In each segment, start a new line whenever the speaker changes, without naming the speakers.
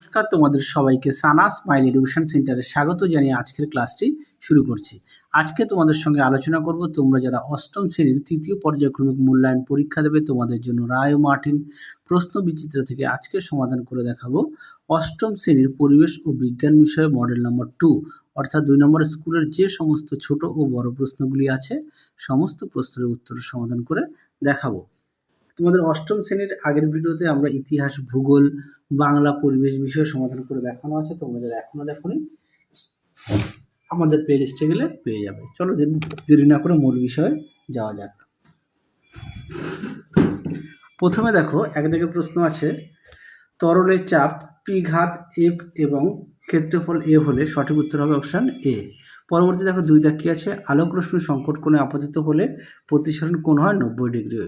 নমস্কার, তোমাদের সবাইকে সানা স্মাইল এডুকেশন সেন্টারে স্বাগত জানিয়ে আজকের ক্লাসটি শুরু করছি। আজকে তোমাদের সঙ্গে আলোচনা করব তোমরা যারা অষ্টম শ্রেণীর তৃতীয় পর্যায়ক্রমিক মূল্যায়ন পরীক্ষা দেবে তোমাদের জন্য রায় ও মার্টিন প্রশ্ন বিচিত্র থেকে আজকে সমাধান করে দেখাবো অষ্টম শ্রেণীর পরিবেশ ও বিজ্ঞান বিষয়ে মডেল নম্বর 2 অর্থাৎ 2 নম্বর স্কুলের যে সমস্ত ছোট ও বড় প্রশ্নগুলি আছে সমস্ত প্রশ্নের উত্তরের সমাধান করে দেখাবো। তোমাদের অষ্টম শ্রেণীর আগের ভিডিওতে আমরা ইতিহাস, ভূগোল, বাংলা, পরিবেশ বিষয়ে সমাধান করে দেখানো আছে। তোমরা যারা এখনো দেখোনি আমাদের প্লে লিস্টে গেলে পেয়ে যাবে। চলো দেরি না করে মূল বিষয়ে যাওয়া যাক। প্রথমে দেখো, এক দিকে প্রশ্ন আছে তরলের চাপ পি ঘাত এফ এবং ক্ষেত্রফল এ হলে সঠিক উত্তর হবে অপশান এ। পরবর্তী দেখো 2 দাগ কি আছে, আলোক রশ্মি সংকট কোণে আপতিত হলে প্রতিসরণ কোণ হয় 90 ডিগ্রি,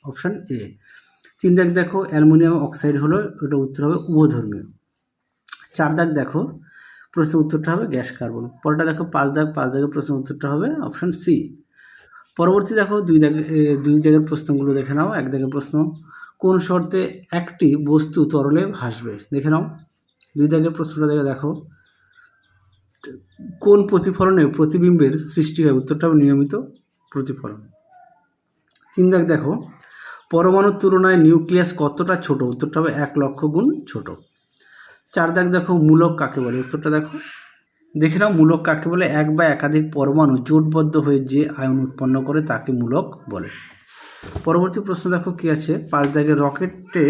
অপশান এ। 3 দাগ দেখো অ্যালুমিনিয়াম অক্সাইড হলো, এটা উত্তর হবে উভধর্মীয়। 4 দাগ দেখো প্রশ্নের উত্তরটা হবে গ্যাস কার্বন। পরেরটা দেখো 5 দাগের প্রশ্নের উত্তরটা হবে অপশান সি। পরবর্তী দেখো 2 দাগের প্রশ্নগুলো দেখে নাও। 1 দাগের প্রশ্ন, কোন শর্তে একটি বস্তু তরলে ভাসবে, দেখে নাও। 2 দাগের প্রশ্নটা দেখো কোন প্রতিফলনে প্রতিবিম্বের সৃষ্টি হয়, উত্তরটা হবে নিয়মিত প্রতিফলন। 3 দাগ দেখো পরমাণুর তুলনায় নিউক্লিয়াস কতটা ছোট, উত্তরটা হবে 1 লক্ষ গুণ ছোট। 4 দাগ দেখো মূলক কাকে বলে, উত্তরটা দেখে নাও। মূলক কাকে বলে, এক বা একাধিক পরমাণু জোটবদ্ধ হয়ে যে আয়ন উৎপন্ন করে তাকে মূলক বলে। পরবর্তী প্রশ্ন দেখো কি আছে, 5 দাগের রকেটে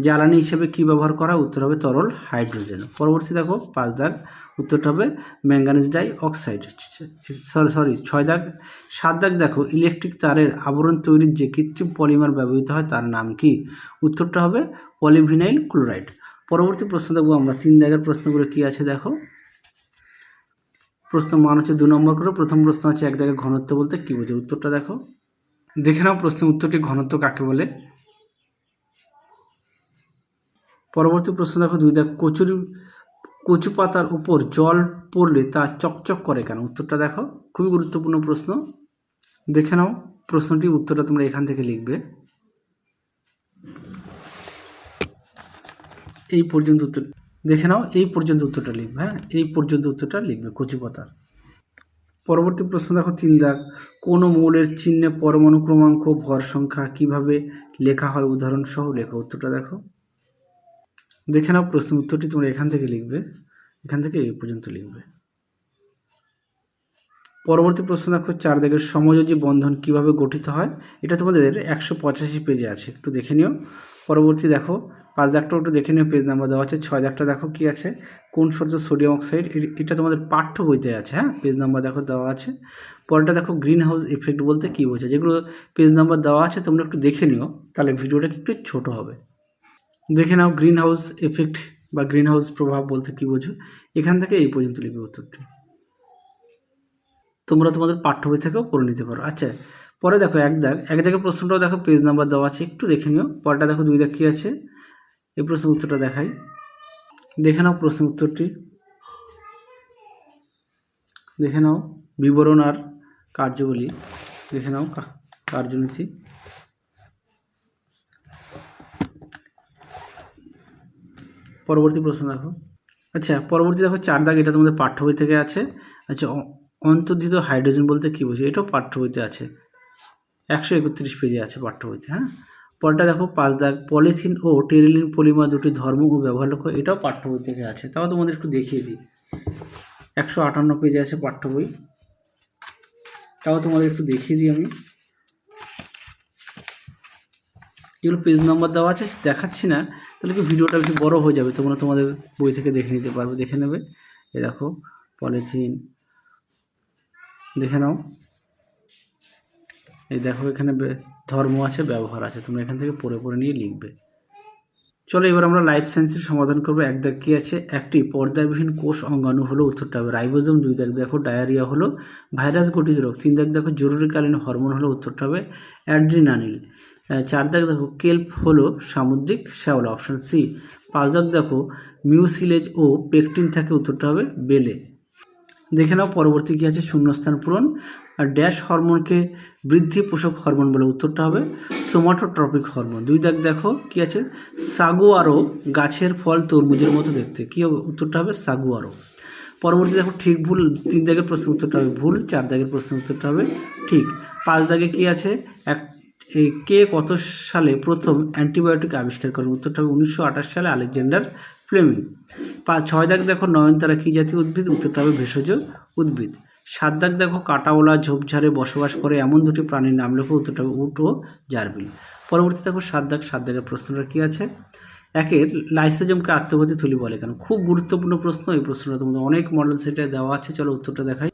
জ্বালানি হিসেবে কি ব্যবহার করা, উত্তর হবে তরল হাইড্রোজেন। পরবর্তী দেখো 5 দাগ উত্তরটা হবে ম্যাঙ্গানিজ ডাই অক্সাইড। 7 দাগ দেখো ইলেকট্রিক তারের আবরণ তৈরির যে কৃত্রিম পলিমার ব্যবহৃত হয় তার নাম কি, উত্তরটা হবে পলিভিনাইল ক্লোরাইড। পরবর্তী প্রশ্ন দেখবো আমরা 3 দাগের প্রশ্নগুলো কি আছে দেখো। প্রশ্ন মান হচ্ছে 2 নম্বর করে। প্রথম প্রশ্ন আছে 1 দাগের ঘনত্ব বলতে কি বোঝে, উত্তরটা দেখে নাও প্রশ্নের উত্তরটি ঘনত্ব কাকে বলে। পরবর্তী প্রশ্ন দেখো 2 দাগ কচু পাতার উপর জল পড়লে তা চকচক করে কেন, উত্তরটা দেখো। খুবই গুরুত্বপূর্ণ প্রশ্ন, দেখে নাও প্রশ্নটি উত্তরটা তোমরা এখান থেকে লিখবে। এই পর্যন্ত উত্তর দেখে নাও, এই পর্যন্ত উত্তরটা লিখবে। হ্যাঁ, এই পর্যন্ত উত্তরটা লিখবে কচু পাতার। পরবর্তী প্রশ্ন দেখো 3 দাগ কোনো মৌলের চিহ্নে পরমাণু ক্রমাঙ্ক ভর সংখ্যা কিভাবে লেখা হয় উদাহরণ সহ লেখা, উত্তরটা দেখে নাও প্রশ্নের উত্তরটি তোমরা এখান থেকে লিখবে, এখান থেকে এই পর্যন্ত লিখবে। পরবর্তী প্রশ্ন দেখো 4 দাগের সমযোজী বন্ধন কিভাবে গঠিত হয়, এটা তোমাদের 185 পেজে আছে, একটু দেখে নিও। পরবর্তী দেখো 5 দাগটা একটু দেখে নিও, পেজ নাম্বার দেওয়া আছে। 6 দাগটা দেখো কি আছে, কোন সূর্য সোডিয়াম অক্সাইড, এটা তোমাদের পাঠ্য বইতে আছে। হ্যাঁ, পেজ নাম্বার দেখো দেওয়া আছে। পরেরটা দেখো গ্রিন হাউস এফেক্ট বলতে কী বোঝায়, যেগুলো পেজ নাম্বার দেওয়া আছে তোমরা একটু দেখে নিও, তাহলে ভিডিওটা একটু ছোট হবে। দেখে নাও গ্রিন হাউস এফেক্ট বা গ্রিন হাউস প্রভাব বলতে কী বোঝো, এখান থেকে এই পর্যন্ত লিখবে উত্তরটি। তোমরা তোমাদের পাঠ্য বই থেকেও পড়ে নিতে পারো। আচ্ছা, পরে দেখো 1 দাগের প্রশ্নটাও দেখো পেজ নাম্বার দেওয়া আছে, একটু দেখে নিও। পরেরটা দেখো 2 দাগ কী আছে, এই প্রশ্নের উত্তরটা দেখাই, দেখে নাও প্রশ্নের উত্তরটি, দেখে নাও বিবরণ আর কার্যবলী, দেখে নাও কার্যনীতি। পরবর্তী প্রশ্ন দেখো। আচ্ছা, পরবর্তী দেখো 4 দাগ, এটা তোমাদের পাঠ্য বই থেকে আছে। আচ্ছা, অন্তর্ধিত হাইড্রোজেন বলতে কী বোঝে, এটাও পাঠ্য বইতে আছে, 131 পেজে আছে পাঠ্য বইতে। হ্যাঁ, পরটা দেখো 5 দাগ পলিথিন ও টেরিলিন পলিমার দুটি ধর্ম ও ব্যবহার লক্ষ্য, এটাও পাঠ্য বই থেকে আছে। তাও তোমাদের একটু দেখিয়ে দিই, 158 পেজে আছে পাঠ্য বই, তাও তোমাদের একটু দেখিয়ে দিই আমি। যেগুলো পেজ নাম্বার দেওয়া আছে দেখাচ্ছি না, তাহলে কি ভিডিওটা একটু বড় হয়ে যাবে, তোমরা তোমাদের বই থেকে দেখে নিতে পারবে, দেখে নেবে। এই দেখো পলিথিন, দেখে নাও। এই দেখো এখানে ধর্ম আছে, ব্যবহার আছে, তোমরা এখান থেকে পড়ে নিয়ে লিখবে। চলো এবার আমরা লাইফ সায়েন্সের সমাধান করবো। 1 দাগ কি আছে, একটি পর্দাবিহীন কোষ অঙ্গাণু হলো, উত্তরটা হবে রাইবোজোম। 2 দাগ দেখো ডায়রিয়া হলো ভাইরাস গঠিত রোগ। 3 দাগ দেখো জরুরিকালীন হরমোন হলো, উত্তরটা হবে অ্যাড্রিনালিন। 4 দাগ দেখো কেল্প হলো সামুদ্রিক শ্যাওলা, অপশান সি। 5 দাগ দেখো মিউসিলেজ ও পেকটিন থাকে, উত্তরটা হবে বেলে। দেখে নাও পরবর্তী কী আছে, শূন্যস্থান পূরণ। আর ড্যাশ হরমোনকে বৃদ্ধি পোষক হরমোন বলে, উত্তরটা হবে সোমাটোট্রপিক হরমোন। 2 দাগ দেখো কী আছে, সাগুয়ারো গাছের ফল তরমুজের মতো দেখতে, কী হবে, উত্তরটা হবে সাগুয়ারো। পরবর্তী দেখো ঠিক ভুল, 3 দাগের প্রশ্ন উত্তরটা হবে ভুল, 4 দাগের প্রশ্ন উত্তরটা হবে ঠিক। 5 দাগে কী আছে, কে কত সালে প্রথম অ্যান্টিবায়োটিক আবিষ্কার করেন, উত্তরটা হবে 1928 সালে আলেকজান্ডার ফ্লেমিং। 6 দাগ দেখো নয়নতারা কী জাতীয় উদ্ভিদ, উত্তরটা হবে ভেষজ উদ্ভিদ। 7 দাগ দেখো কাটাওয়ালা ঝোপঝাড়ে বসবাস করে এমন দুটি প্রাণীর নাম লেখো, উত্তরটা হবে উট ও জারবিল। পরবর্তী দেখো 7 দাগের প্রশ্নটা কী আছে, একের লাইসোজোমকে আত্মঘাতী থলি বলে কেন, খুব গুরুত্বপূর্ণ প্রশ্ন। এই প্রশ্নটা তোমাদের অনেক মডেল সেটে দেওয়া আছে, চলো উত্তরটা দেখাই।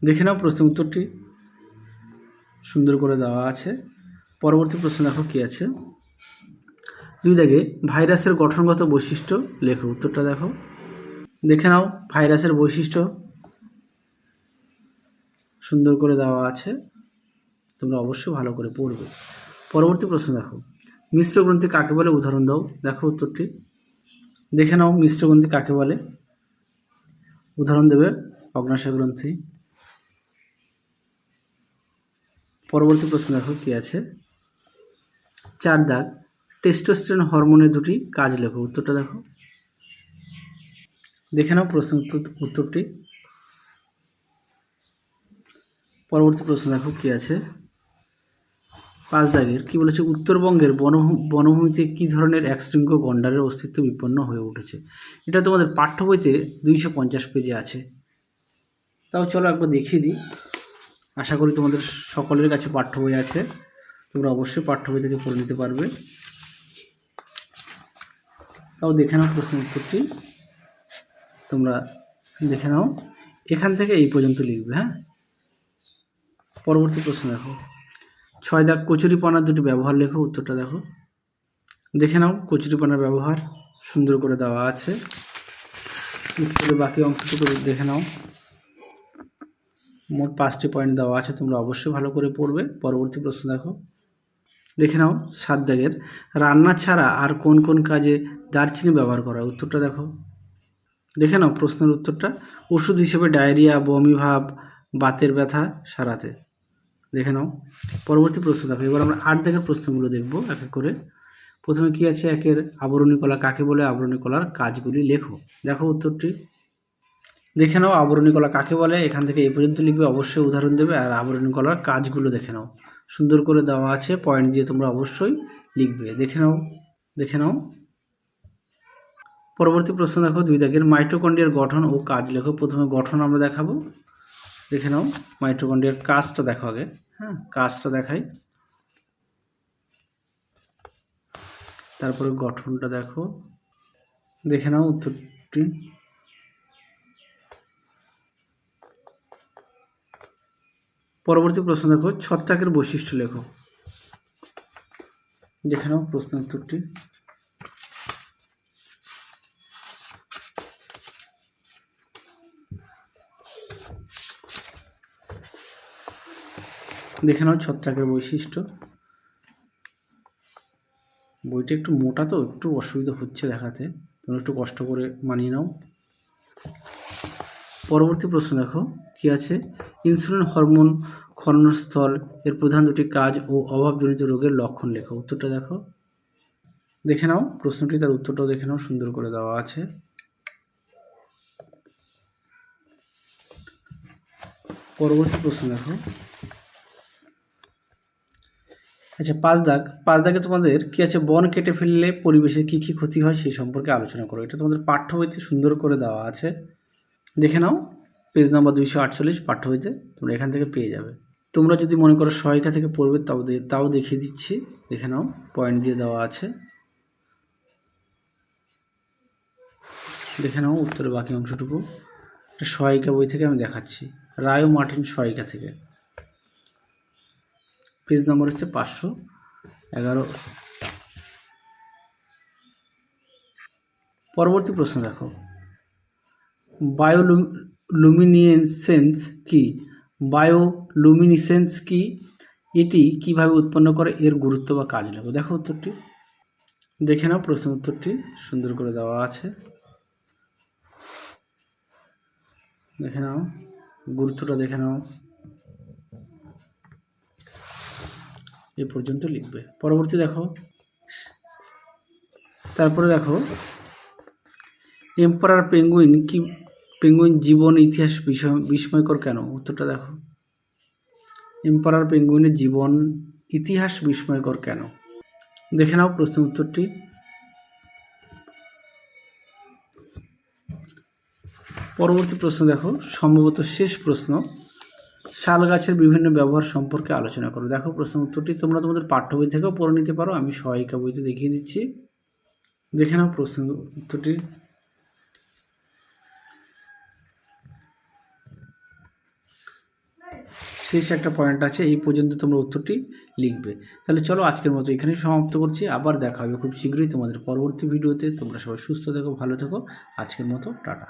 দেখে নাও প্রশ্ন উত্তরটি সুন্দর করে দেওয়া আছে। পরবর্তী প্রশ্ন দেখো কী আছে, 2 দাগে ভাইরাসের গঠনগত বৈশিষ্ট্য লেখো, উত্তরটা দেখো। দেখে নাও ভাইরাসের বৈশিষ্ট্য সুন্দর করে দেওয়া আছে, তোমরা অবশ্যই ভালো করে পড়বে। পরবর্তী প্রশ্ন দেখো, মিশ্র গ্রন্থি কাকে বলে, উদাহরণ দাও, দেখো উত্তরটি। দেখে নাও মিশ্র গ্রন্থি কাকে বলে, উদাহরণ দেবে অগ্নাশয় গ্রন্থি। পরবর্তী প্রশ্ন দেখো কী আছে, 4 দাগ টেস্টোস্টেরন হরমোনের দুটি কাজ লেখো, উত্তরটা দেখো। দেখে নাও প্রশ্ন উত্তরটি। পরবর্তী প্রশ্ন দেখো কী আছে, 5 দাগের কী বলেছে, উত্তরবঙ্গের বনভূমিতে কী ধরনের একশৃঙ্গ গন্ডারের অস্তিত্ব বিপন্ন হয়ে উঠেছে। এটা তোমাদের পাঠ্য বইতে 250 পেজে আছে, তাও চলো একবার দেখিয়ে দিই। আশা করি তোমাদের সকলের কাছে পাঠ্য বই আছে, তোমরা অবশ্যই পাঠ্য বই থেকে পড়ে নিতে পারবে। তাও দেখে নাও প্রশ্ন উত্তরটি, তোমরা দেখে নাও, এখান থেকে এই পর্যন্ত লিখবে। হ্যাঁ, পরবর্তী প্রশ্ন দেখো, 6 দাগ কচুরিপানার দুটি ব্যবহার লেখো, উত্তরটা দেখো। দেখে নাও কচুরিপানার ব্যবহার সুন্দর করে দেওয়া আছে, উত্তরে বাকি অংশটুকু দেখে নাও। মোট 5টি পয়েন্ট দেওয়া আছে, তোমরা অবশ্যই ভালো করে পড়বে। পরবর্তী প্রশ্ন দেখো, দেখে নাও 7 দাগের রান্না ছাড়া আর কোন কোন কাজে দারচিনি ব্যবহার করা, উত্তরটা দেখো। দেখে নাও প্রশ্নের উত্তরটা, ওষুধ হিসেবে ডায়রিয়া, বমি ভাব, বাতের ব্যথা সারাতে। দেখে নাও পরবর্তী প্রশ্ন দেখো। এবার আমরা 8 দাগের প্রশ্নগুলো দেখব এক এক করে। প্রথমে কি আছে, একের আবরণী কলা কাকে বলে, আবরণী কলার কাজগুলি লেখো। দেখো উত্তরটি, দেখে নাও আবরণী কলা কাকে বলে, এখান থেকে এই পর্যন্ত লিখবে, অবশ্যই উদাহরণ দেবে। আর আবরণী কলার কাজগুলো দেখে নাও, সুন্দর করে দেওয়া আছে, পয়েন্ট দিয়ে তোমরা অবশ্যই লিখবে। দেখে নাও পরবর্তী প্রশ্ন দেখো, 2 দাগের মাইটোকন্ড্রিয়ার গঠন ও কাজ লেখো। প্রথমে গঠন আমরা দেখাবো, দেখে নাও মাইটোকন্ড্রিয়ার কাজটা দেখো আগে। হ্যাঁ, কাজটা দেখাই, তারপরে গঠনটা দেখো। দেখে নাও উত্তরটি। পরবর্তী প্রশ্ন দেখো, ছত্রাকের বৈশিষ্ট্য লেখো। দেখে নাও প্রশ্ন উত্তরটি। দেখে নাও ছত্রাকের বৈশিষ্ট্য। বইটা একটু মোটা তো একটু অসুবিধা হচ্ছে দেখাতে, তোমরা একটু কষ্ট করে মানিয়ে নাও। পরবর্তী প্রশ্ন দেখো কি আছে, ইনসুলিন হরমোন ক্ষরণস্থল এর প্রধান দুটি কাজ ও অভাবজনিত রোগের লক্ষণ লেখো। উত্তরটা দেখো। দেখে নাও প্রশ্নটি, তার উত্তরটাও দেখে নাও, সুন্দর করে দেওয়া আছে। পরবর্তী প্রশ্ন দেখো, আচ্ছা 5 দাগে তোমাদের কি আছে, বন কেটে ফেললে পরিবেশের কী কী ক্ষতি হয় সেই সম্পর্কে আলোচনা করো। এটা তোমাদের পাঠ্য বইতে সুন্দর করে দেওয়া আছে, দেখে নাও পেজ নাম্বার 248 পাঠ্য বইতে, তোমরা এখান থেকে পেয়ে যাবে। তোমরা যদি মনে করো সহায়িকা থেকে পড়বে তাও দেখিয়ে দিচ্ছি, দেখে নাও পয়েন্ট দিয়ে দেওয়া আছে। দেখে নাও উত্তরের বাকি অংশটুকু, এটা সহায়িকা বই থেকে আমি দেখাচ্ছি, রায় ও মার্টিন সহায়িকা থেকে, পেজ নাম্বার হচ্ছে 511। পরবর্তী প্রশ্ন দেখো, বায়োলুমিনেসেন্স কি, বায়োলুমিনেসেন্স কি, এটি কিভাবে উৎপন্ন করে, এর গুরুত্ব বা কাজ লেখো। দেখো উত্তরটি, দেখে নাও প্রশ্ন উত্তরটি সুন্দর করে দেওয়া আছে, দেখে নাও। গুরুত্বটা দেখে নাও, এই পর্যন্ত লিখবে। পরবর্তী দেখো, তারপরে দেখো এম্পারার পেঙ্গুইন জীবন ইতিহাস বিস্ময়কর কেন? উত্তরটা দেখো, এম্পারার পেঙ্গুইনের জীবন ইতিহাস বিস্ময়কর কেন? দেখে নাও প্রশ্ন উত্তরটি। পরবর্তী প্রশ্ন দেখো, সম্ভবত শেষ প্রশ্ন, শাল গাছের বিভিন্ন ব্যবহার সম্পর্কে আলোচনা করো। দেখো প্রশ্ন উত্তরটি তোমরা তোমাদের পাঠ্য বই থেকেও পড়ে নিতে পারো, আমি সহায়িকা বইতে দেখিয়ে দিচ্ছি। দেখে নাও প্রশ্ন উত্তরটি। শেষ একটা পয়েন্ট আছে, এই পর্যন্ত তোমরা উত্তরটি লিখবে। তাহলে চলো আজকের মতো এখানেই সমাপ্ত করছি, আবার দেখা হবে খুব শীঘ্রই তোমাদের পরবর্তী ভিডিওতে। তোমরা সবাই সুস্থ থেকো, ভালো থেকো। আজকের মতো টাটা।